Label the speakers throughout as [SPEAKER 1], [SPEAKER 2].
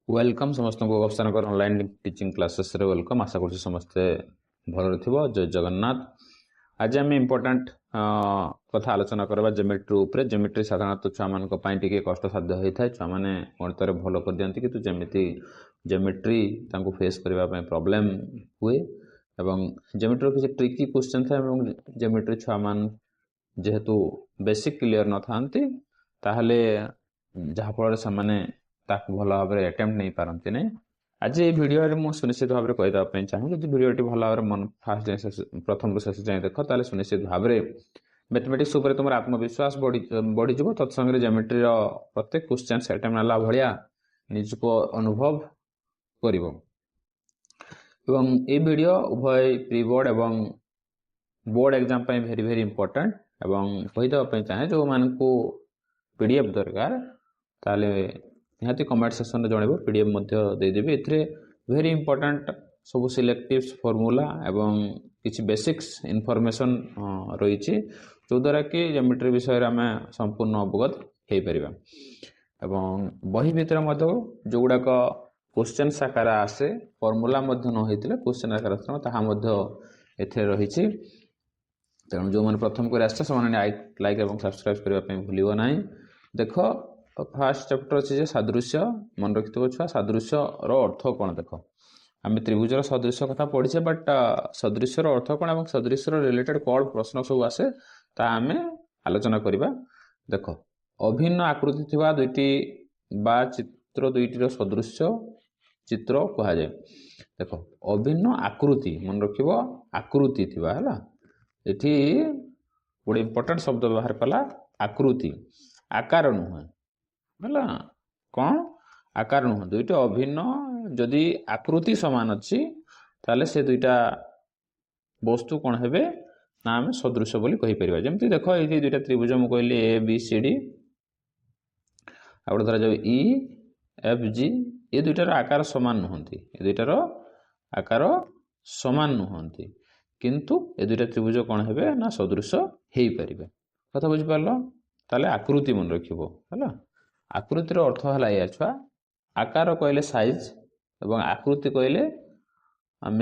[SPEAKER 1] Welcome समस्त को अफसानकर online teaching classes रे वेलकम आशा कर समस्ते भल थो जय जगन्नाथ। आज आम इम्पोर्टाट कथा आलोचना करवा ज्योमेट्री उपरे। ज्योमेट्री साधारणतः छुआ मान कष्टसाध्य होता है। छुआ मैंने गणित भल कर दिखती कि जमी ज्योमेट्री फेस करने प्रॉब्लम हुए एवं ज्योमेट्री किसी ट्रिकी क्वेश्चन था। ज्योमेट्री छुआ मान जेहेतु बेसिक क्लियर न था जहाँफल से भल भाव में अटेम्प्ट नहीं पारती नहीं। आज ये वीडियो मुझे सुनिश्चित भाव में कहीदेप चाहूँ जब वीडियो भल भाव में मन फास्ट प्रथम शेष जाए देख ताले सुनिश्चित भाव में मैथमेटिक्स उपर तुम आत्मविश्वास बढ़ीज तत्संगे ज्योमेट्री प्रत्येक क्वेश्चन अटेम्प्ट नाला भाया निजको अनुभव कर। ये वीडियो उभय प्री बोर्ड एवं board exam very very important एवं कहीदेप चाहे जो मान को पीडीएफ दरकार ताले निहाती कमेंट सेक्शन में जनइब पीडीएफ देदेवी। ए वेरी इंपोर्टेंट सब सिलेक्टिव्स फॉर्मूला एवं किसी बेसिक्स इनफॉरमेशन रही जो द्वारा कि ज्योमेट्री विषय आम संपूर्ण अवगत हो पार। एवं बही भितर जो गुड़ाक क्वेश्चन आकार आसे फॉर्मूला न होता क्वेश्चन आकार एथे रही। तेणु जो मैंने प्रथम कर लाइक और सब्सक्राइब करने भूल ना। देख फास्ट चैप्टर अच्छे सादृश्य मन रखि छुआ सादृश्य अर्थ कौन देख आम त्रिभुजर सदृश्य कथा पढ़ीचे बट सदृश्यर अर्थ कौन और सदृश्यर रिलेटेड कौन प्रश्न सब आसे ता आम आलोचना करवा। देख अभिन्न आकृति थिबा दुईटी बा चित्र दुईटर सदृश्य चित्र कह जाए। देख अभिन्न आकृति मन रखिब आकृति थिबा है ये गोटे इंपोर्टेंट शब्द व्यवहार कला आकृति आकार नुहे है कौन आकार नुह दुईटा अभिन्न जदि आकृति समान अच्छी ताले से दुईटा वस्तु कौन हे ना आम सदृश बोली कहीपर। जमी देख ये दुईटा त्रिभुज मुझे कहली ए बी सी डी आगे धरा जाए ई एफ जी ये दुईटार आकार समान नुहति ये दुईटार आकार समान नुहति किंतु ये दुईटा त्रिभुज कौन हे ना सदृश हो पारे। कथा बुझिपार ताले आकृति मन रखिबो है। आकृतिर अर्थ है या छुआ आकार कहले साइज एवं आकृति कहले आम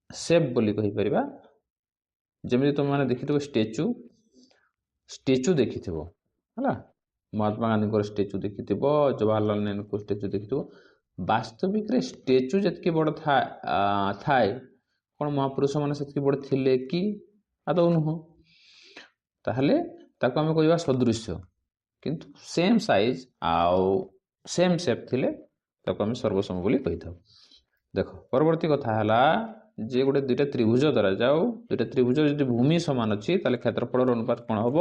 [SPEAKER 1] शेप बोली कही परिबा। जमी तुम मैंने देखि स्टेचू स्टेचू देखि है महात्मा गांधी स्टेचू देखि जवाहरलाल नेहरू को स्टेचू देखि वास्तविक स्टेचू जितकी बड़ थाए कौन महापुरुष मैंने से बड़ थिले कि आदौ नुह ताहले ताको आम कहवा सदृश्य किंतु सेम साइज आउ सेम शेप थिले ताको आम सर्वसम बोली कही था। देख परवर्ती कथा है जे गोटे दुईटा त्रिभुज द्वारा जाओ दुईटा त्रिभुज जो भूमि सामान अच्छी ताले क्षेत्रफल अनुपात कौन हम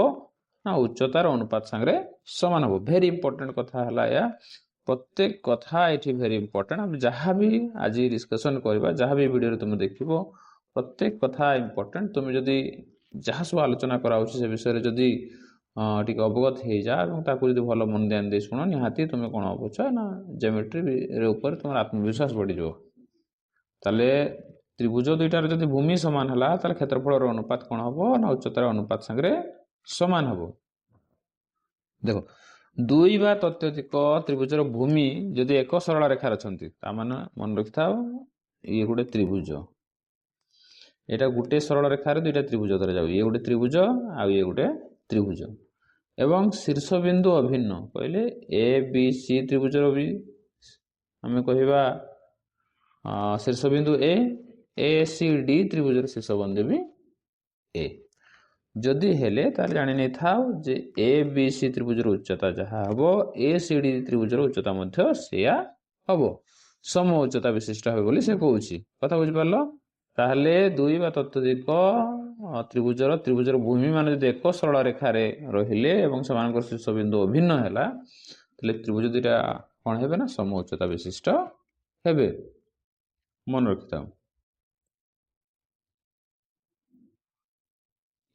[SPEAKER 1] ना उच्चतार अनुपात सांगे सामान हम। भेरी इंपोर्टेंट कथा है या प्रत्येक कथा ये भेरी इंपोर्टेंट आम जहाँ भी आज डिस्कसन करवा जहाँ भी वीडियो तुम देख प्रत्येक कथा इंपोर्टेंट तुम जदि जहाँ सब आलोचना करा से विषय जदि टी अवगत हो जा भल मन ध्यान दे शुण निहाती तुम्हें कौन बुझ ना ज्योमेट्री ऊपर तुम आत्मविश्वास बढ़ीज। ताले त्रिभुज दुईटार जदि भूमि सामान है ताले क्षेत्रफल अनुपात कौन हम ना उच्चतार अनुपात सांगे सामान हम। देख दुई बा तत्यधिक त्रिभुजर भूमि जदि एक सरल रेखार अच्छा माने मन रखि था ये गोटे त्रिभुज यहाँ गोटे सरल रेखार दुईटा त्रिभुज धरा जाऊ ये गोटे त्रिभुज आ ये गोटे त्रिभुज एवं शीर्ष बिंदु अभिन्न कहले ए बी सी त्रिभुजर भी आम कहवा शीर्ष बिंदु ए सी डी त्रिभुजर शीर्ष बिंदु भी ए जदि हेले ताले जानि नै थाओ जे ए बी सी त्रिभुजर उच्चता जहाँ हम ए सी डी त्रिभुजर उच्चता मध्य सेया हम सम उच्चता विशिष्ट हे बोली से कहूँ कथा बुझिपार। ताहले दुई बा तत्यधिक त्रिभुजर त्रिभुजर भूमि मान जो एक सरल रेखार रहिले से शीर्ष बिंदु अभिन्न है त्रिभुज दुईटा कौन हे ना सम उच्चता विशिष्ट हे मन रखि था।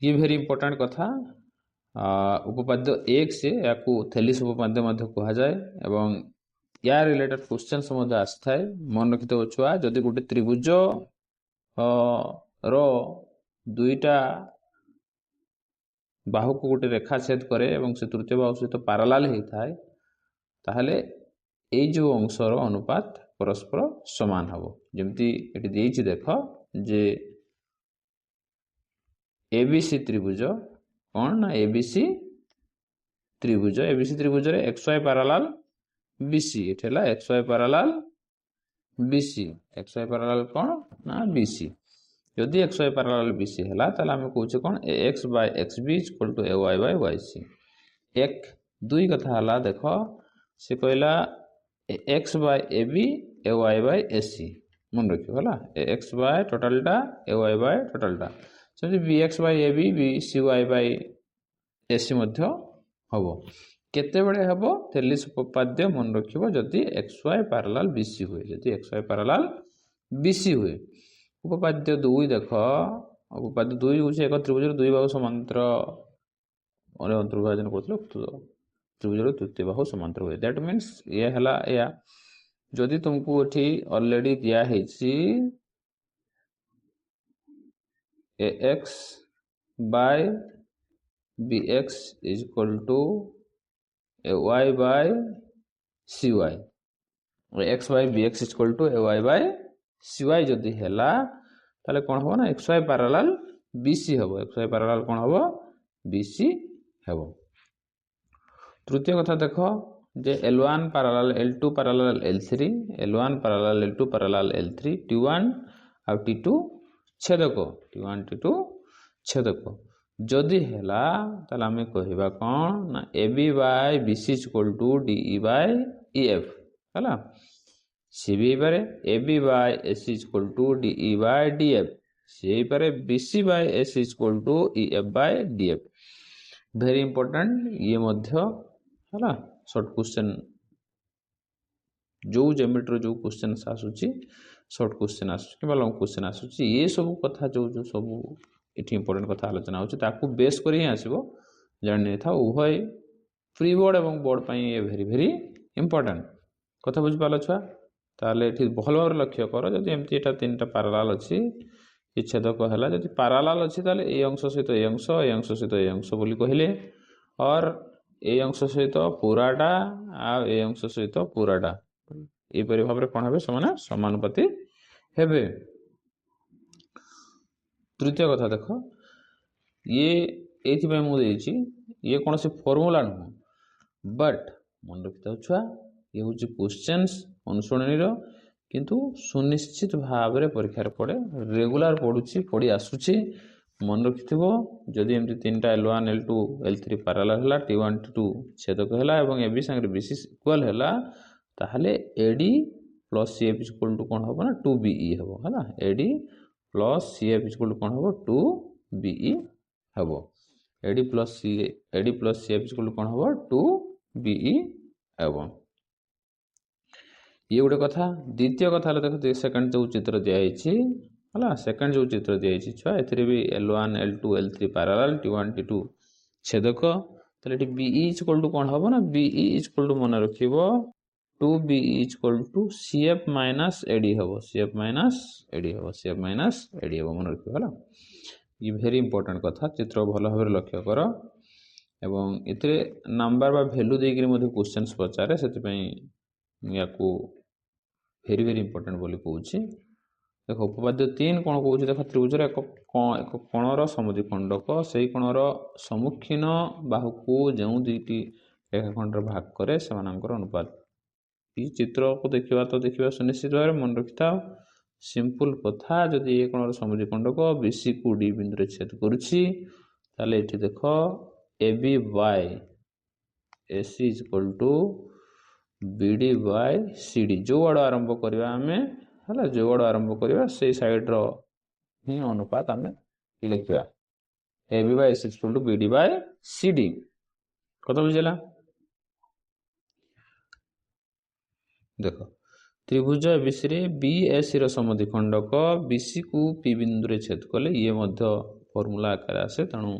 [SPEAKER 1] ये भेरी इंपोर्टेंट कथा उपपाद्य एक से या थेलिस उपपाद्य कह जाए एवं या रिलेटेड क्वेश्चन आसता है मन रखि था छुआ जदि गोटे त्रिभुज रो दुईटा बाहु को गोटे रेखा छेद करे एवं से तृतीय बाहु सहित पारालाल होता है ताहले এই जो अंशर अनुपात परस्पर समान हम जमती ये देख जे एबीसी त्रिभुज कौन ना एबीसी त्रिभुज रे एक्स वाई पैरेलल बीसी एठला X Y parallel BC X Y parallel कौन ना बीसी यदि एक्स वाई पैरेलल बीसी है ताला आम कौचे कौन A X by X B equal to A Y by Y C एक दुई कथा है देख से कहला X by A B A Y by A C मन रखियो है ए एक्स बाय टोटालटा ए वाई बाय टोटालटा सेमती B X by A B C Y by A C मध्य हम केते बड़े हम थेलिस उपपाद्य मन रखियो जदि एक्स वाई पैरेलल बीसी हुए जदि एक्स वाई पैरेलल बीसी हुए उपपाद्य दुई देख उपपाद्य दुई हूँ एक त्रिभुज दुई बाहु समांतर अंतर्विभाजन कर त्रिभुज तृतीय बाहु समांतर हुए दैट मीन्स ये है या जदि तुमको ये ऑलरेडी दिखाई A X by B X is equal to A Y by C Y X by B X is equal to A Y by C Y जदि हैला ताले कौन हो ना एक्स वाई पैरेलल बीसी हम एक्स वाई पैरेलल कौन हम BC हम तृतीय कथा देख जे L1 parallel L2 parallel L3 L1 parallel L2 parallel L3 T1 और T2 छेदक T1 T2 छेदक जदि हैला ताले आमे कहिबा कोन ना AB by BC equal to DE by EF हैला CB पारे AB by AC equal to DE by DF CA पारे BC by AC equal to EF by DF very important ये मध्य हैला शॉर्ट क्वेश्चन जो ज्योमेट्री जो question आसुची short question आसुची कि लॉन्ग क्वेश्चन आसुची ये सब कथा जो जो सब इठी इंपोर्टेंट कथा आलोचना होची ताकू बेस करी ही आसीबो जानि था उभय प्री बोर्ड एवं बोर्ड पई ये वेरी वेरी इंपोर्टेंट कथा बुझ पालो छुआ ताले एठी भल भाव लक्ष्य कर जदि एमती एटा तीनटा पैरेलल अछि ये छेदक हैला जदि पैरेलल अछि ताले ए अंश सहित ए अंश सहित ए अंश बोली कहिले और ए अंश सहित पूराटा आ ए अंश सहित पूराटा ए परि भाबरे कोन हेबे समान समानुपाती हेबे तृतीय कथा देख ये एथि पे मु देछि ये कौन से फॉर्मूला न बट मन रखिता छुआ ये हूँ क्वेश्चंस अनुसरणी किंतु सुनिश्चित भाव में परीक्षा पड़े रेगुलर पढ़ुची पढ़ी आसुची मन रखि जदि एमती तीनटा L1 L2 L3 पैरेलल है T1 T2 छेदक है और AB संगे BC इक्वल है ताहले AD plus CF equal to कौन हम ना 2BE हम है AD plus CF equal to कौन हम 2BE हम AD plus CF equal to कौन हम 2BE हम ये गोटे कथा द्वितीय कथा देख सेकंड जो चित्र दिखाई है सेकंड जो चित्र दिखाई छुआ ए भी L1 L2 L3 parallel T1 T2 छेदक ताले BE इक्वल टू कौन हम ना BE इक्वल टू मन रखिबो 2BE equal to CF minus AD हम CF माइनस AD हम CF माइनस AD हम मन रखिबो हला ये वेरी इंपोर्टेंट कथा चित्र भल भाव लक्ष्य कर एवं इतरे नंबर बा वैल्यू देकरी मध्ये क्वेश्चंस पचारे सेति या वेरी वेरी इंपोर्टेंट बोली कहूँ देख उपपाद्य 3 कौन कहूँ देख त्रिभुज एक कोणर समद्विखंडक से कोणर सम्मुखीन बाहु को जो दुईटी रेखाखंड भाग करे से अनुपात ये चित्र को देखा तो देखा सुनिश्चित भाव मन रखि था सिंपल कथा जदि ये कोणर समद्विखंडक BC को D बिंदु छेद करुछि ताले एठी देख AB by AC equal to BD by CD जो आड़ आरंभ करवा आम है जो आड़ आरंभ करवा से सैड्र ही अनुपात आम लिखा AB by AC equal to BD by CD कत बुझेगा देख त्रिभुज ABC रे BAC समद्विखंडक BC को P बिंदु छेद कले ये फॉर्मूला आकार आसे तेणु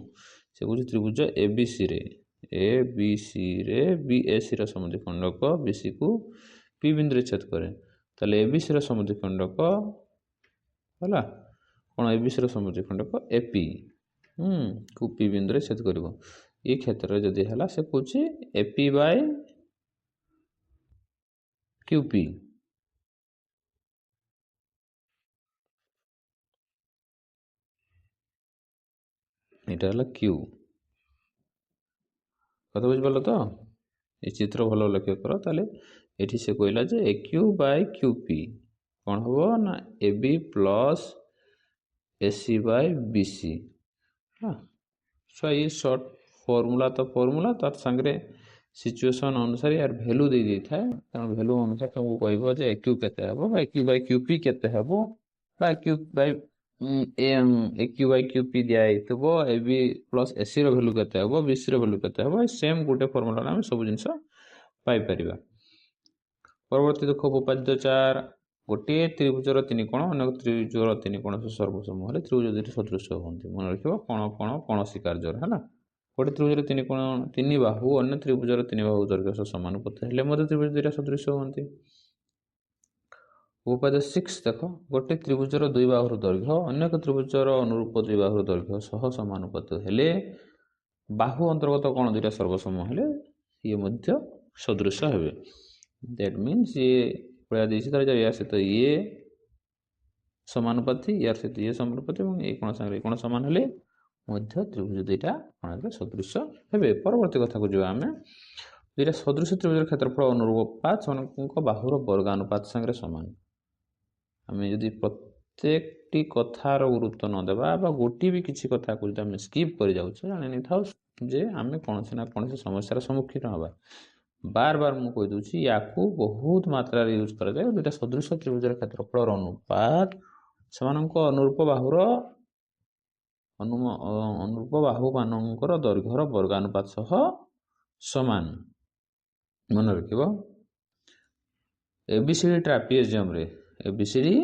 [SPEAKER 1] से कह त्रिभुज ABC रे BAC समद्विखंडक BC को P बिंदु छेद करे ताले ABC समद्विखंडक है कौन ABC समद्विखंडक AP को P बिंदु छेद कर ये क्षेत्र जदि है से कौन AP बाय QP এটা হলো Q কথা বুঝিপারল তো এই চিত্র ভালো লক্ষ্য কর তাহলে এটি সে কহিলা যে AQ বাই QP कौन हम ना AB plus AC by BC हाँ सो ये शॉर्ट फॉर्मूला तो फॉर्मूला तार संगे सिचुएशन अनुसार यार वैल्यू दे दी था तेणु वैल्यू अनुसार तुमको कहब जे AQ केते हबो बा AQ बाय QP केते हबो बा AQ by AQ by QP दिया हेतबो AB प्लस AC रो वैल्यू केते हबो BC रो वैल्यू केते हबो सेम गोटे फॉर्मूला हम सब जिंस पाई परिबा परवर्ती देखो उपाद्य 4 गोटे त्रिभुजर तीन कोण अन्य त्रिभुजर तीन कोण सर्वसम हेले त्रिभुज दुईटी सदृश होती मन रखियो कोण कोण कौनसी कार्य है गोटे त्रिभुजर तीन कोण तीन बाहु अन्य त्रिभुजर तीन बाहु दैर्घ्य सह समानुपात हेले मध्य त्रिभुज दुईटा सदृश होती उपाद्य 6 देख गोटे त्रिभुजर दुई बाहुर दैर्घ्य अन्य त्रिभुजर अनुरूप दुई बाहुर दैर्घ्य सह समानुपात हेले बाहु अंतर्गत कोण दुईटा सर्वसम हेले ये मध्य सदृश हेबे दैट मीन्स ये पढ़ा दी यार सहित ये समानुपाती यार सहित ये समानुपाती और ये कोण संगे कोण समान हेले मध्य त्रिभुज दुईटा कोण सदृश हेबे परवर्ती कथा को जो आमे दुईटा सदृश त्रिभुजर क्षेत्रफल अनुरूपात सेमानक बाहुर वर्गानुपात संगे समान आमे यदि प्रत्येकटी कथार गुरुत्व न देबा बा गोटी भी किछि कथा को आमे स्किप कर जाउछे जानि नै थाउ जे आमे कोनसे ना कोनसे समस्यार सम्मुखीन हबा बार बार मुझे कही दूसरी या बहुत मात्रा यूज कर दुटा सदृश त्रिभुजर क्षेत्रफल अनुपात से अनुरूप बाहुर अनुरूप बाहु मानकर दैर्घ्यर वर्गानुपात सह समान मन रख एबीसीडी ट्रापेजियम रे एबीसीडी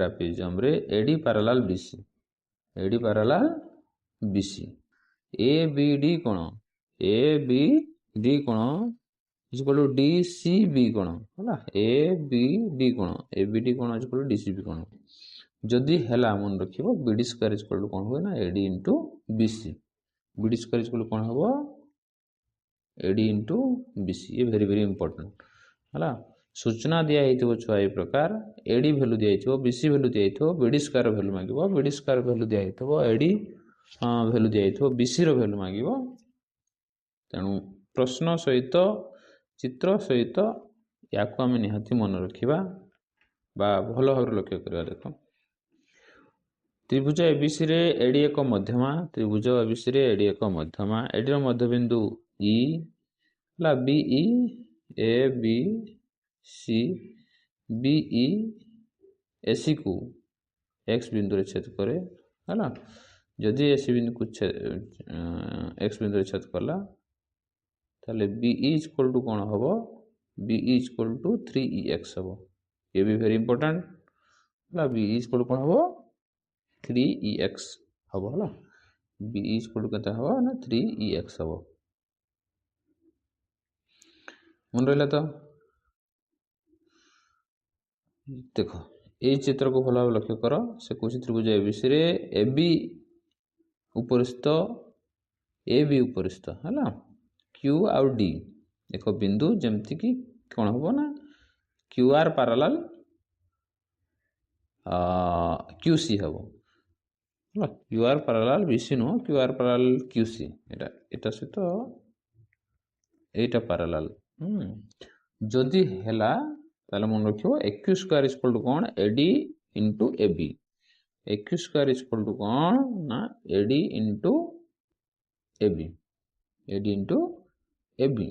[SPEAKER 1] ट्रापेजियम रे AD parallel BC AD parallel BC ABD कोण एबीडी कोण इक्वल टू डीसीबी कोण है एबीडी कोण एबीडी कोण इक्वल टू डीसीबी कोण जदि हैला मन रखिबो बीडी स्क्वायर इक्वल टू कोण होय ना AD into BC BD square equal to कोण हबो एडी इनटू बीसी ये वेरी वेरी इंपोर्टेंट हैला सूचना दिया हेतिबो छुआ ए प्रकार एडी वैल्यू दिया हेतिबो बीसी वैल्यू दिया हेतिबो बीडी स्क्वायर वैल्यू मागिबो बीडी स्क्वायर वैल्यू दिया हेतिबो एडी वैल्यू दिया हेतिबो बीसी रो वैल्यू मागिबो तेणु प्रश्न सहित चित्र सहित या आम निहाती मन रखा बा भल भाव लक्ष्य करवा देख त्रिभुज एबीसी रे एडी एक मध्यमा त्रिभुज एबीसी रे एडी एक मध्यमा एडीर मध्यबिंदु ई ला BE A B C BE AC को एक्स बिंदु रे छेद करे है जदि एसी बिंदु को एक्स बिंदु रे छेद कला ताले बीई इक्वल टू कौन हम बीई इक्वल टू 3ex हम ये भी वेरी इंपोर्टेंट है बीई इक्वल टू कौन हम 3ex हम है बीई इक्वल टू केते हम ना 3ex हम मन रहा तो देख ये चित्र को भल भाव लक्ष्य कर से कौन त्रिभुज एबीसी रे एबी उपरिस्थ एबी उपरिस्थ है क्यू आउ डी एक बिंदु जमती कि कौन हम ना क्यू आर पैरेलल क्यूसी हम क्यू आर पैरेलल बीसी नुह क्यू आर पैरेलल क्यूसी एटा सहित एटा पैरेलल जदि हैला ताले मन रखियो एक्यू स्क्वायर इक्वल टू कौन AD into AB AQ square equal to कौन ना AD into AB AD into AB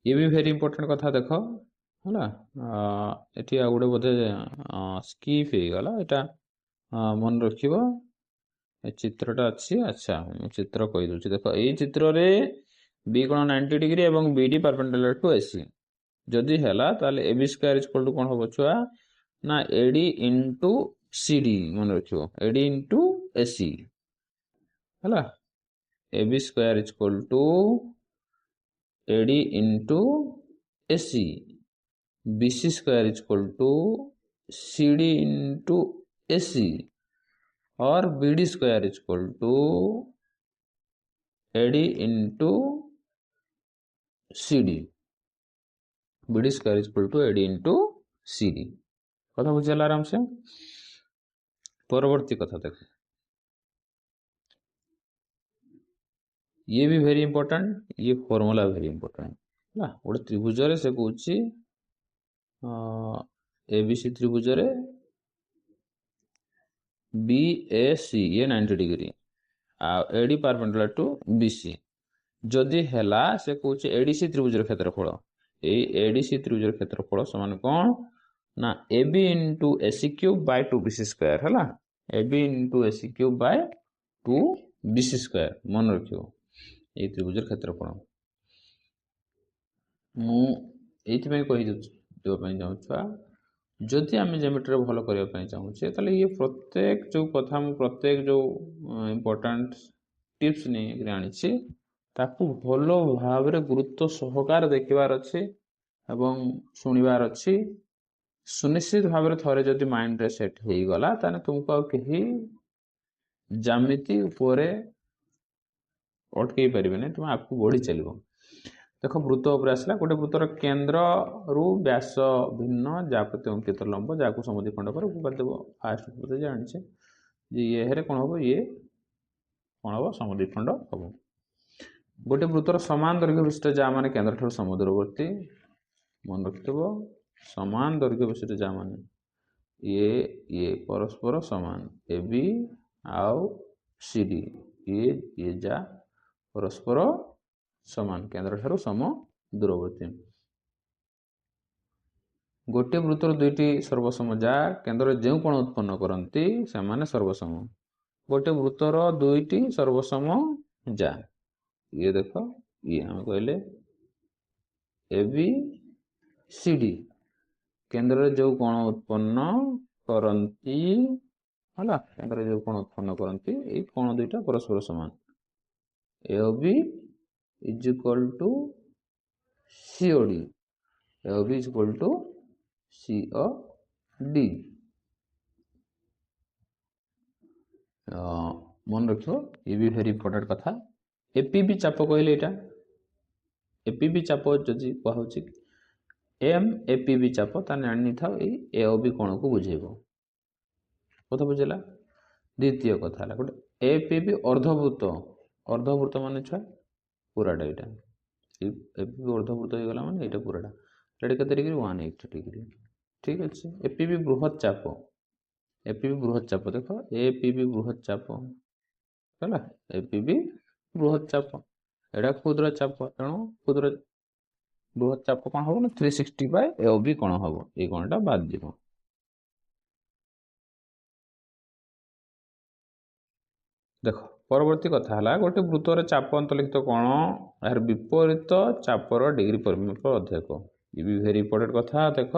[SPEAKER 1] ये भी वेरी इंपोर्टेंट कथा देख है ये गोटे बोधे स्किप हो गला यहाँ मन रखिबो चित्रटा अच्छी अच्छा चित्र कही दूसरी देख ये चित्र रे बी कोण 90 डिग्री एवं बीडी परपेंडिकुलर टू एसी जदि हैला ताले एबी स्क्वायर इक्वल टू कोण होबो छुआ ना एडी इंटू सीडी मन रखिबो एडी इंटू एसी हैला AB square equal to AD into AC BC square equal to CD into AC और BD square equal to AD into CD BD square is equal to AD into CD। कथा बुझीगला आराम से। परवर्ती कथा देख, ये भी वेरी इंपोर्टेंट, ये फॉर्मूला वेरी इंपोर्टेंट है। गोटे त्रिभुज से कौन ABC त्रिभुज BAC ये 90 degree AD perpendicular to BC जदि हैला से कौन ADC त्रिभुज क्षेत्रफल ADC त्रिभुज क्षेत्रफल समान कौन ना AB into AC cube by 2BC square है। AB into AC cube by 2BC square मन रखियो ये त्रिभुज क्षेत्रफल मुझे कही चाहूँगा जदि आम जेमेट्री भल करने चाहूँचे तो ये प्रत्येक जो कथा प्रत्येक जो इम्पोर्टाट टिप्स नहीं आनी ताकू भल भाव गुरुत्व सहकार देखार अच्छे एवं शुणवार अच्छी सुनिश्चित भाव थे जदि माइंड रे सेट हो गला ताने तुमको कहीं जामिति उपरे अटकई पारे तुम आपको बढ़ी चलो। देख वृत्त उपर आसला गोटे वृत्तर केन्द्र रु व्यास भिन्न जहाँ प्रति अंकित लंब जहाँ समद्विखंड पर उपकार देव फास्ट पते जाने ये कौन हम ये कौन हम समद्विखंड हम गोटे वृत्तर समान दैर्घ्य विशिष्ट जहाँ मैंने केन्द्र ठार समुद्रवर्ती मन रखिथब समान दैर्घ्य विशिष्ट जहाँ मैंने ये परस्पर समान AB आउ CD ये जा परस्पर समान केन्द्र ठार सम दूरवर्ती गोटे वृत्तर दुईटी सर्वसम जा केन्द्र जो कोण उत्पन्न करती से माने सर्वसम गोटे वृत्तर दुईटी सर्वसम जा ये देख ये हम कहले AB CD केन्द्र जो कोण उत्पन्न करती है केन्द्र जो कोण उत्पन्न करती ये कोण दुईटा परस्पर समान AOB is equal to COD AOB is equal to COD मन रखो ये भी वेरी इंपोर्टेंट कथा APB चाप कहले एटा APB चाप जदि कहूँ MAPB चाप ताने आनी था AOB कोण को बुझेबो कथा बुझेला। द्वितीय कथा गोटे APB अर्धवृत्त माने छुआ पूराटा यहाँ अर्धवृत्त हो गला माने यहाँ पूराटा ये केते डिग्री 180 डिग्री ठीक अच्छे। APB बृहत चाप देख APB बृहत चाप है APB बृहत चाप एटा क्षुद्र चाप तेणु क्षुद्र बृहत चाप कौन हम ना 360 बाय AOB कौन हम ये कौनटा बाद जीव। देख परवर्ती कथा है गोटे वृत्तर चाप अंतर्लिखित कौन यार विपरीत चापर डिग्री परिमाप अधिक ये भी वेरी इंपोर्टेंट कथा देख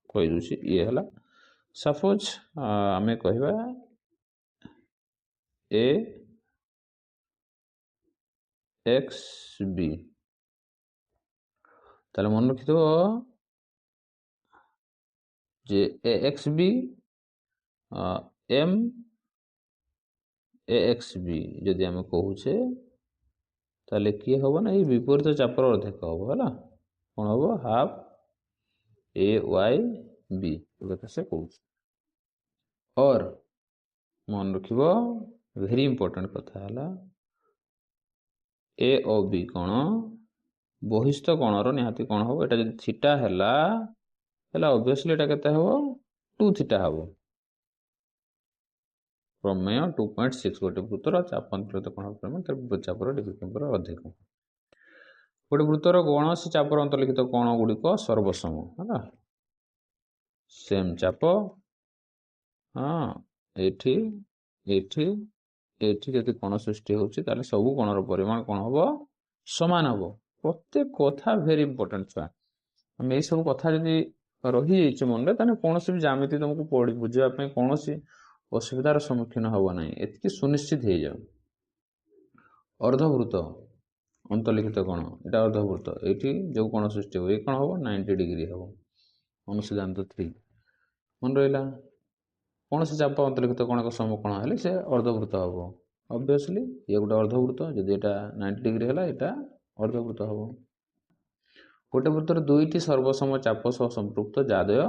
[SPEAKER 1] कहीदे ये है सपोज आम कह AXB ताले मन रखिथो जे AXB MAXB जदि आम कहूचे ताले किए हम ना ये विपरीत चापर अधिक हम है कौन हम हाफ AYB कथा से कहूँ और मन रख वेरी इंपोर्टेंट कथा है AOB कौन बहिस्थ कोणर निहाती कौन हम एटा जब थीटा है ऑब्वियसली एटा केते हम 2 थीटा हम प्रमेय 2.6 गोटे वृत्तर चाप अंतर्गत कोण प्रमेय चापर डिग्री पर अधिक गोटे वृत्तर कौन चापर अंतर्लिखित कोण गुड़िक सर्वसम है सेम चाप हाँ एठी एठी एठी जदि कोण सृष्टि होछि ताले सब कोणर परिमाण कोण हम समान हम प्रत्येक कथा वेरी इंपोर्टेंट छुआ आम यही सब कथा जदि रही जाइए मन में कौन भी जामिति तुमको पढ़ी बुझापी कौन असुविधार सम्मुखीन हम ना एति सुनिश्चित हो जाओ। अर्धवृत्त अंतर्लिखित कौन यहाँ अर्धवृत्त ये जो कौन सृष्टि हो कौन हम 90 डिग्री हम अनुसिद्धांत 3 मन रहा कौन से चाप अंतर्लिखित कौन समकोण है से अर्धवृत्त हम ऑब्वियसली ये गोटे अर्धवृत्त जदि यहाँ 90 डिग्री है यहाँ अर्धवृत्त हम गोटे वृत्तर दुईटी सर्वसम चाप सह संपृक्त जादय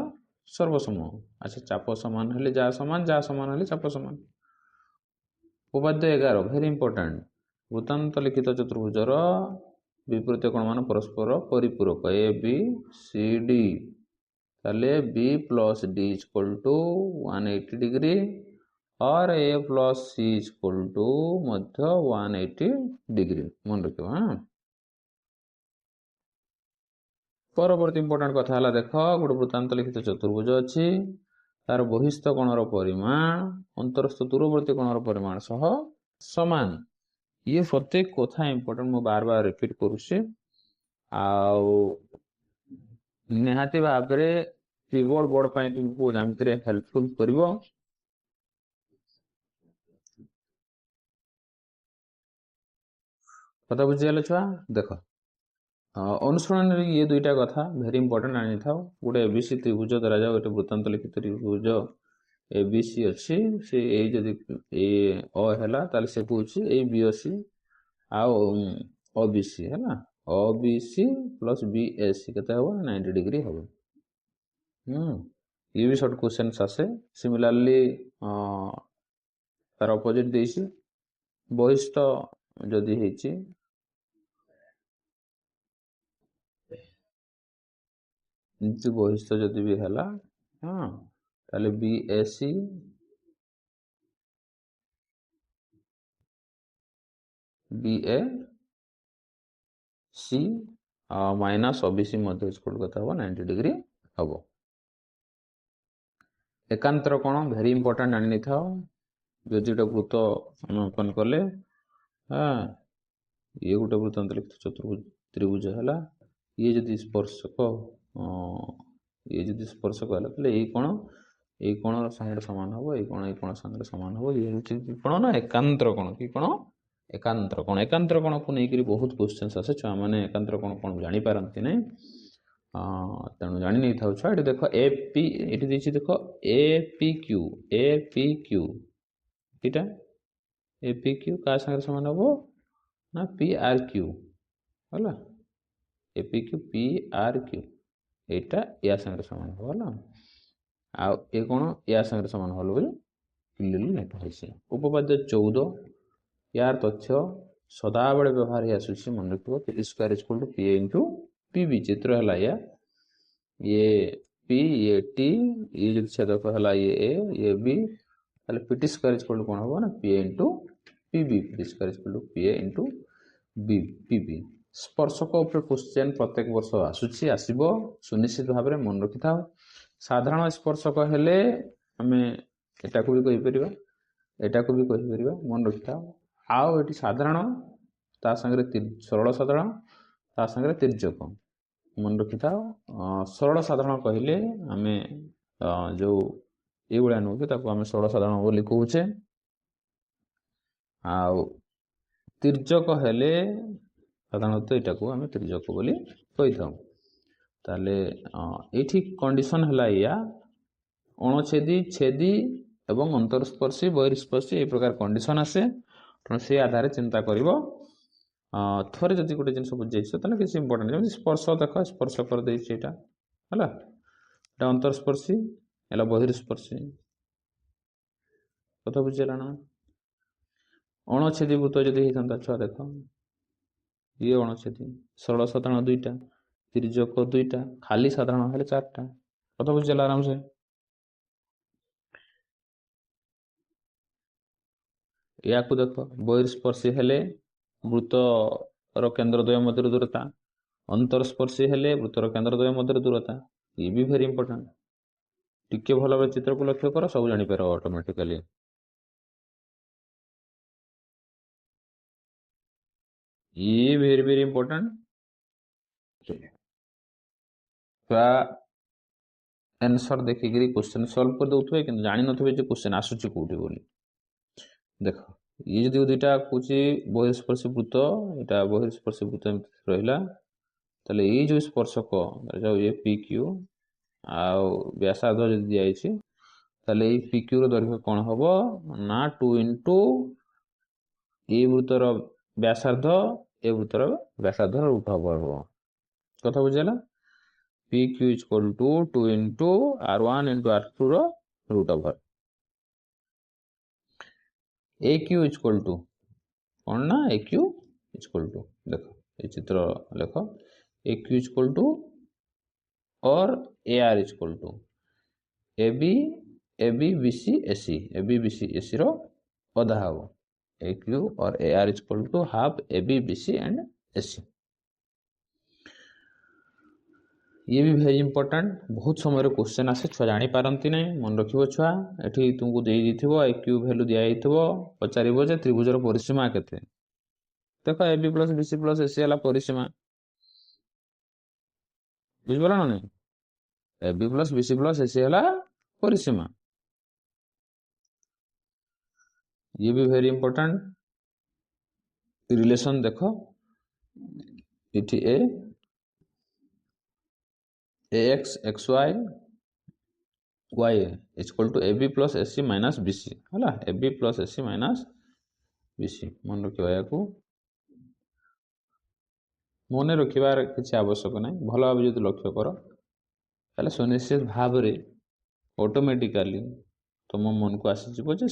[SPEAKER 1] सर्वसम। अच्छा चाप समान हेले जा समान हेले चाप समान। उपपाद्य 11 भेरी इंपोर्टेंट। वृत्तांत लिखित चतुर्भुजर विपरीत कोण मान परस्पर परिपूरक ए बी सी डी ताले B plus D is equal to 180 degree और A plus C is equal to मध्य 180 डिग्री मन रखियो। हाँ परवर्ती इंपोर्टेंट कथा है देख गोटे वृत्तांत लिखित चतुर्भुज अच्छी तार बहिस्थ कोणर परिमाण अंतरस्थ दूरवर्ती कोणर परिमाण सह समान। ये प्रत्येक कथा इंपोर्टेंट मु बार बार रिपीट करुच्छे निहाती भाव में कीबोर्ड बोर्ड पर तुमको जमीन हेल्पफुल कर कथा बुझीगल छुआ। देख अनुसरण ये दुईटा कथा भेरी इंपोर्टेंट आनी था। गोटे एबीसी त्रिभुज धरा जाओ गोटे वृत्तांत लिखित त्रिभुज एबीसी अच्छी से जदि है से कौच ए बीओसी आबीसी है ओबीसी प्लस बीएसी केते हो 90 डिग्री हो। ये भी शॉर्ट क्वेश्चन आसे। सिमिलरली तार अपोजिट देसी बहिष्ठ जदि हेची बहिष्ठ जदि भी है हाँ ताले बीएसी बीए सी माइनस ओबीसी मध्य स्कूल कथा हो 90 डिग्री हम। एकांतर कोण भेरी इंपोर्टेंट आनी था। यदि गोटे वृत्त अंकन कले हाँ ये गोटे वृत्तांत लिखित चतुर्भुज त्रिभुज है ये जदि स्पर्शक ये जदि स्पर्शक है ये कोण संगे सामान हम ये कोण संगे सामान हम ये कोण ना एकांतर कोण कि कोण एकांतर कोण। एकांतर कोण को लेकर बहुत क्वेश्चन आसे छुआ मैंने एकांतर कोण कौन जानी पारती नहीं तेणु जानी नहीं था छुआ। ये देख ए पी ये देख ए पी क्यू इटा ए पी क्यू क्या संगे सामान हम ना पी आर क्यू है A P Q P R Q एटा या संगे सामान हम है ये कौन या संगे सामान हल बोली क्लियरली लेखा है। उपपाद्य 14 यार तथ्य सदाबले व्यवहार ही आसूसी मन रखियो p square equal to p into p b चित्र है ये पी ये टी ये जो छेदक है ये बी ताले पी स्क्वायर इक्वल टू कौन हम ना p into p b p square equal to p into b p b. स्पर्शक उपर क्वेश्चन प्रत्येक वर्ष आसूची आसीबो सुनिश्चित भाव में मन रखि था। साधारण स्पर्शक हेले आमे एटा को भी कहि परिबा एटा को भी कहि परिबा मन रखि था। आउ एटी साधारण ता संगे सरल साधारण ता संगे तिर्यक मन रखि था। सरल साधारण कहले आमे जो ये भाया नौ ताको आमे सरल साधारण बोली कहूचे आउ तिर्यक हेले साधारणतः यहाँ को आम तिर्यक बोली कही था। ताले ये कंडीशन है या अणछेदी छेदी एवं अंतरस्पर्शी बहिर्स्पर्शी ये प्रकार कंडीशन आसे तेणु से आधार चिंता कर थे जब गोटे जिन बुझे तो किसी इंपोर्टेंट जमी स्पर्श देख स्पर्श कर है अंतरस्पर्शी है बहिर्स्पर्शी कथा बुझेगा ना। अणछेदी वृत्त जदि होता छुआ देख ये अणछेदी सरल साधारण दुईटा तिर्यक दुईटा खाली साधारण हेले 4टा कथा बुझेगा आराम से। या को देख बहिर्स्पर्शी हेले वृत्तर केन्द्रद्वय मध्य दूरता अंतरस्पर्शी हेले वृत्तर केन्द्रद्वय मध्य दूरता ये भी भेरी इंपोर्टेंट। टिके भल भाव चित्र को लक्ष्य कर सब जानी पार ऑटोमेटिकली। ये वेरी वेरी इंपोर्टेंट आंसर देखिकी क्वेश्चन सॉल्व कर दउथबे कि जानि नथबे जे क्वेश्चन आसुची कोठी बोली। देख ये जदि दुईटा कौच बहिस्पर्शी वृत्त यहाँ बहिस्पर्शी वृत्त रहा ताले ये जो स्पर्शक ये पी क्यू व्यासार्ध जब दिखाई ताले ये पी क्यू दैर्घ्य कौन हम ना 2 इंटू ये वृत्तर व्यासार्ध ए वृत्तर व्यासार्ध रूट हम कथा बुझेगा P Q equal to 2 into R1 into R2 रो root over A Q equal to कौन ना ए क्यू इक्वल टू देख ये चित्र लेख ए क्यू इक्वल टू और A R equal to A B B C A C रो अधा हम ए क्यू और A R equal to half A B C and A C. ये भी वेरी इंपोर्टेंट बहुत समय क्वेश्चन आसे छुआ जानी पारती ना मन रखिबो छुआ एठी तुमको दे दिथिबो ए क्यू वैल्यू दिया हिथिबो पचारिबो जे त्रिभुजर परिसीमा केते देखो A B plus B C plus A C हला परिसीमा बुझबला ना नहीं A B plus B C plus A C हला परिसीमा ये भी वेरी इंपोर्टेंट रिलेशन देखो इठी A X X Y Y equal to A B plus A C minus B C है A B plus A C minus B C मन रखिबा याकू मन रखिबार किसी आवश्यक ना भल भाव जो लक्ष्य कर ताले सुनिश्चित भाव रे ऑटोमेटिकली तुम मन को आसी जे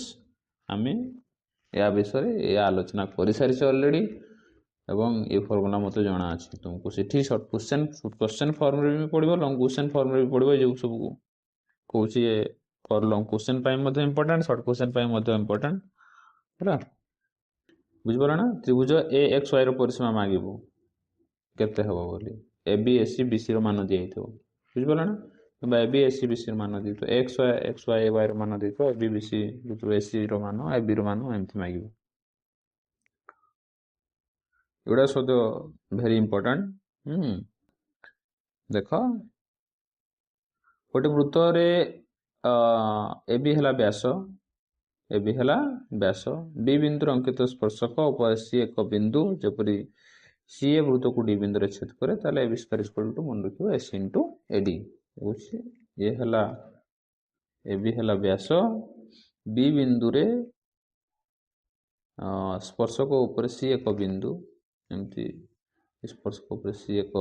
[SPEAKER 1] आम या विषय या आलोचना कर सारी ऑलरेडी एवं ये फॉर्मूला मत जना अच्छी तुमको सीठी शॉर्ट क्वेश्चन फॉर्म रे भी पड़ो लॉन्ग क्वेश्चन फॉर्म रे भी पड़ो जो सब कौन for long question important short question important है बुझिपार ना त्रिभुज ए एक्स वाई परिसीमा मांगबू केते हम बोली A B S C B C मान दिया बुझिपार ना कि A B S C B C मान दी तो एक्स वाई वाई मान दी तो A B B C S C मान ए बी मान एमती मांगबू एगुड़ा सब भेरी इंपोर्टेंट देख गोटे वृत्त ए बी है व्यास ए बी है व्यास डी बिंदु अंकित स्पर्शक उपर सी एक बिंदु जपरी सी ए वृत्त को डी बिंदु छेद करे ताले A B square equal to मन रखिबो एस इंटू ए डी ये है ए बी है व्यास बी बिंदु रे स्पर्शक उपर सी एक बिंदु एमती स्पर्शक उपर सी एक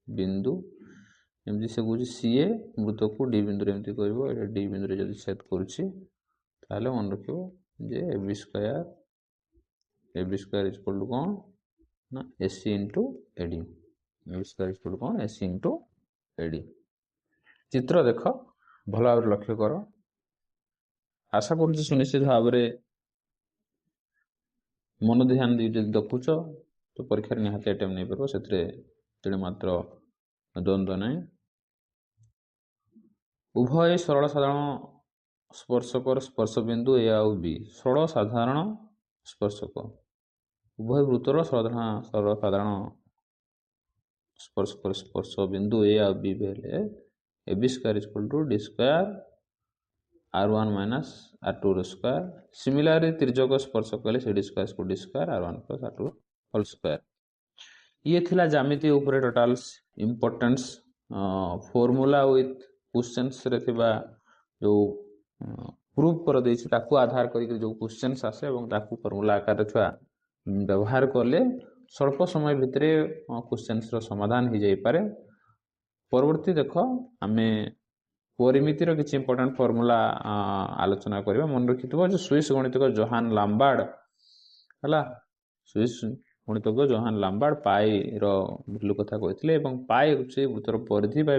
[SPEAKER 1] बिंदु एमती से कौन सी ए वृत्त को डी बिंदु एमती कर डी बिंदु जब छेद करुच्ची मन रखिबो जे A B square equal to कौन ना A C into A D A B square equal to कौन A C into A D चित्र देख भल भाव लक्ष्य कर आशा कर सुनिश्चित भाव मन ध्यान दी देखुच तो परीक्षा निहाती अटेम्प्ट नहीं पार से मात्र द्वंद्व ना उभय सरल साधारण स्पर्शकर स्पर्श बिंदु ए आउ बी सरल साधारण स्पर्शक उभय वृत्तर सरल साधारण स्पर्शकर स्पर्श बिंदु ए आउ बी बेले A B square equal to D square R1 minus R2 square similarly तिर्यक स्पर्श कले C D square R1 plus R2 whole square ये थिला ज्यामिति ऊपर total importance formula with questions रे थिबा जो प्रूफ कर देछि ताकू आधार करी जो क्वेश्चंस आसे एवं ताकू फॉर्मूला आकार छुआ व्यवहार करले स्वल्प समय भितरे क्वेश्चंस रो समाधान हो जाई पारे परवर्ती देखो आमे परिमितिर किसी इंपोर्टेंट फॉर्मूला आलोचना करबा मन रखिथबो जो स्विस गणितज्ञ जोहान लाम्बार्ड हला स्विस गणितज्ञ जोहान लाम्बार्ड पाई रो वैल्यू कथा कहथिले एवं पाई होछि वृत्तर परिधि बाय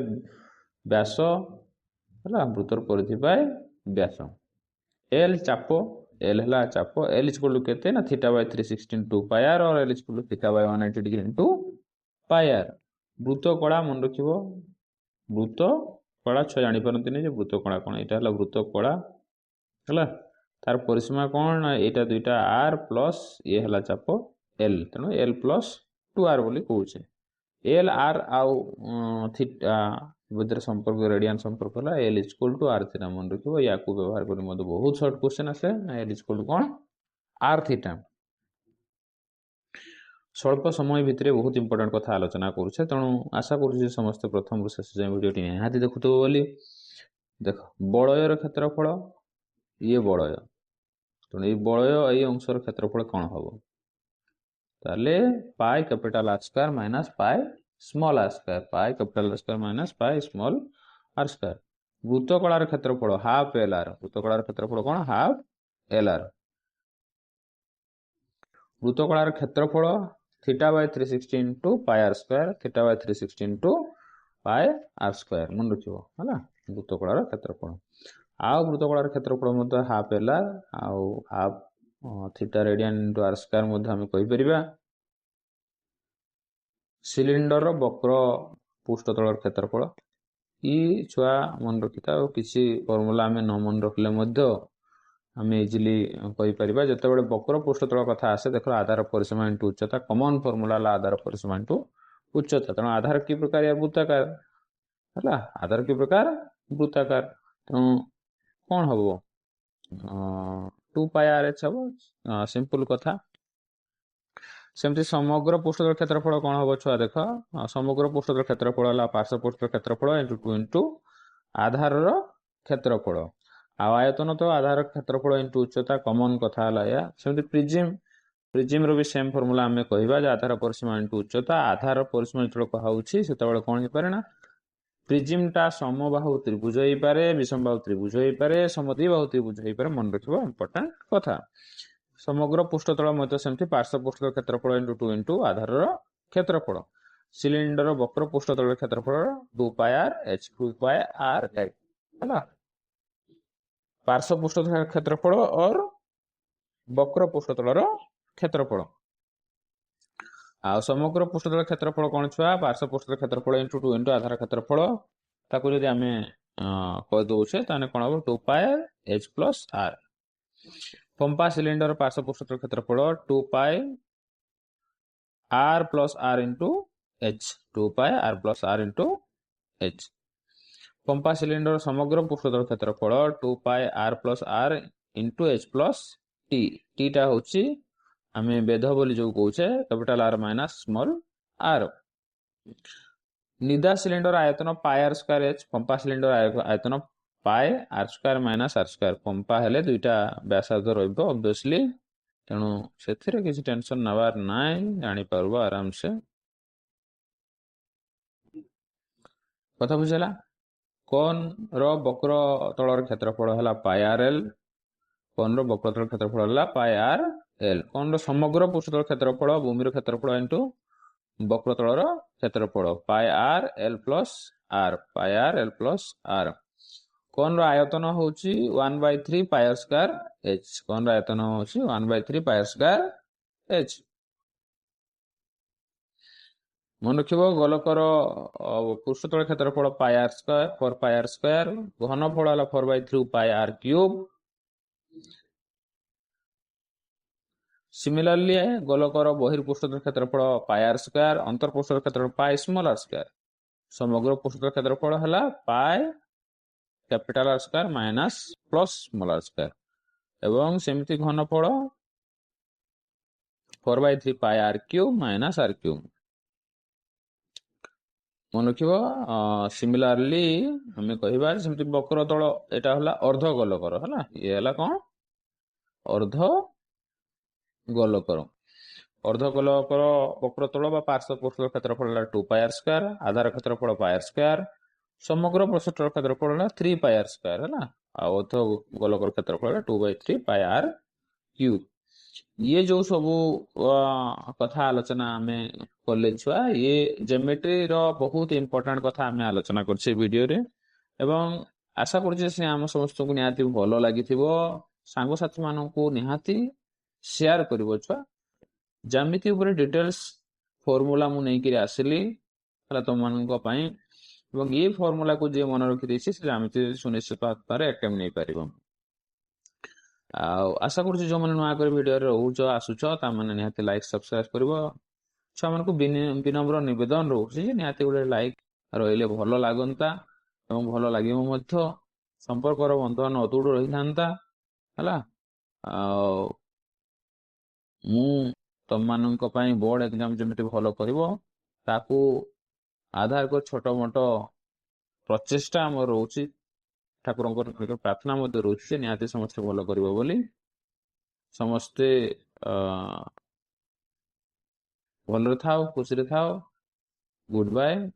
[SPEAKER 1] व्यास हला वृत्तर परिधि बाय व्यास एल चाप एल हला चाप एल इक्वल टू केते ना थीटा बाय 316 2 पाई आर और L equal to theta by 180 degree into pi R वृत्त कड़ा मन रखिबो वृत्त कड़ा छुआ जानी पारती नहीं वृत्त कड़ा कौन यहाँ है वृत्त कड़ा है तार परिसीमा कौन यहाँ दुईटा आर प्लस ये है चाप एल तेणु एल प्लस 2r बोली कौचे एल आर आउ थीटा मध्य संपर्क रेडियन संपर्क है L equal to R theta मन रखिबो या को व्यवहार कर बहुत शॉर्ट क्वेश्चन आसे एल इक्वल टू कौन आर थीटा स्वल्प समय भितर बहुत इंपोर्टेंट कथा आलोचना करुचे तेणु आशा करुचे समस्त प्रथम शेष जाए भिडियो निहाती देखुथबो बोली देख बलयर क्षेत्रफल ये बलय तेणु ये बलय ये अंशर क्षेत्रफल कौन हम ताले pi capital R square minus pi small R square pi capital R square minus pi small R square वृत्तकलार क्षेत्रफल हाफ एल आर वृत्तकलार क्षेत्रफल कौन हाफ एल आर वृत्तकलार क्षेत्रफल theta by 360 into pi R square theta by 360 into pi R square मन रखिबो हला वृत्तकलार क्षेत्रफल आउ वृत्तकलार क्षेत्रफल मते हाफ एल आर आउ half theta radian into R square मते हम कहि परिबा सिलिंडर वक्र पृष्ठतल क्षेत्रफल ई छुआ मन रखिता किसी फॉर्मूला आम न मन रखले मध्य आम इजिली कहीपर जिते बड़े वक्र पृष्ठतल कथा आसे देख आधार परिसीमा इंटू उच्चता कमन फॉर्मूला आधार परिसीमा इंटू उच्चता तेणु आधार कि प्रकार वृत्ताकार है आधार कि प्रकार वृत्ताकार तेणु कौन हम 2 पाई आर एच हम सिंपल कथा सेमती समग्र पृष्ठतल क्षेत्रफल कौन हम छुआ देख समग्र पृष्ठतल क्षेत्रफल है पार्श्व पृष्ठतल क्षेत्रफल इंटू 2 इंटू आधार क्षेत्रफल आयतन तो आधार क्षेत्रफल इंटू उच्चता कमन कथा है या सेमती प्रिजिम रो भी सेम फॉर्मूला आम कहवा आधार परिसीमा इंटू उच्चता आधार परिसीमा जो कहुच्छी से कौन हो पारे ना प्रिजिमटा समबाहु त्रिभुज हो पारे विषमबाहु त्रिभुज हो पारे समद्विबाहु त्रिभुज हो पारे मन रखिबो इंपोर्टेंट कथा समग्र पृष्ठतल मध्य सेमती पार्श्व पृष्ठतल क्षेत्रफल इंटू 2 इंटू आधार क्षेत्रफल सिलिंडर वक्र पृष्ठतल क्षेत्रफल 2 pi R H 2 pi are है पार्श्व पृष्ठतल क्षेत्रफल और वक्र पृष्ठतल क्षेत्रफल आ समग्र पृष्ठतल क्षेत्रफल कौन छुआ पार्श्व पृष्ठतल क्षेत्रफल इंटू 2 इंटू आधार क्षेत्रफल ताकू जदि आम कह दौचे ताने कौन हम 2 पाई एच प्लस आर पंपा सिलिंडर पार्श्व पृष्ठतल क्षेत्रफल 2 pi R plus R into H 2 pi R plus R into H पंपा सिलिंडर समग्र पृष्ठतल क्षेत्रफल 2 pi R plus R into H plus T theta होची आम बेध बोली जो कौचे capital R minus small R निदा सिलिंडर आयतन पाई आर स्क्वायर एच पंपा सिलिंडर आयतन pi R square minus R square पंपा हेले दुईटा व्यासार्ध रहिबो ऑब्वियसली तेणु से किसी टेंशन नवार नाई जानी पारबो आराम से कथा बुझला कोन रो वक्र तलर क्षेत्रफल है पाई आर एल कोन रो वक्र तलर क्षेत्रफल है पाई आर एल कोन रो समग्र पृष्ठतल क्षेत्रफल भूमि क्षेत्रफल इंटू वक्र तलर क्षेत्रफल pi R L plus R pi R L plus R cone रो आयतन होची 1/3 pi R square H cone रो आयतन होची 1/3 पाई आर स्क्वायर एच मन रखिबो गोलकर पृष्ठतल क्षेत्रफल pi R square 4 pi R square घनफल है 4/3 पाई आर क्यूब सिमिलरली गोलकर बहिर्पृष्ठतल क्षेत्रफल पाई आर स्क्वायर अंतर पृष्ठतल क्षेत्रफल पाई स्मॉल आर स्क्वायर समग्र पृष्ठतल क्षेत्रफल है pi capital R square minus plus small R square एवं सेमती घनफल 4/3 pi R cube minus R cube मन रखिबो सिमिलरली हमें कहबा सेमती वक्र तल एटा हला अर्ध गोलकर हला ये हला कोन अर्ध गोलकर अर्ध गोलकर वक्र तल बा पार्श्व पृष्ठतल क्षेत्रफल 2 पाई आर स्क्वायर आधार क्षेत्रफल पाई आर स्क्वायर समग्र पृष्ठतल क्षेत्रफल 3 पाई आर स्क्वायर है ना अर्ध गोलकर क्षेत्रफल 2/3 पाई आर क्यूब ये जो सब कथा आलोचना आम कले छुआ ये ज्योमेट्री रो बहुत इंपोर्टेंट कथा आम आलोचना करछे वीडियो रे एवं आशा करछे से आम समस्त को निहाती भलो लागिथिबो सांग साथी मानन को निहाती शेयर करिवो छुआ ज्यामिति ऊपर डिटेल्स फॉर्मूला मु नै कि आसिली हला तुम मानन को पई एवं ये फॉर्मूला को जे मन रखि देछि से ज्यामिति सुनिश्चित पारे अटेम्प्ट नै परिबो आशा करुँ जो मैंने नुआ कर वीडियो रोच आसुच ताने निहाती लाइक सब्सक्राइब कर छुआ मान को विनम्र नवेदन रोचे निहाती गोटे लाइक रही भल लगता और भल लगे संपर्क बंधु मान अतुट रही था है तुम मान बोर्ड एग्जाम जमी भल कर आधार को छोट मोट प्रचेषा आम रोचे ठाकुर प्रार्थना रोचे निहाती समस्ते भल कर समस्ते भल था खुशी था गुड बाय।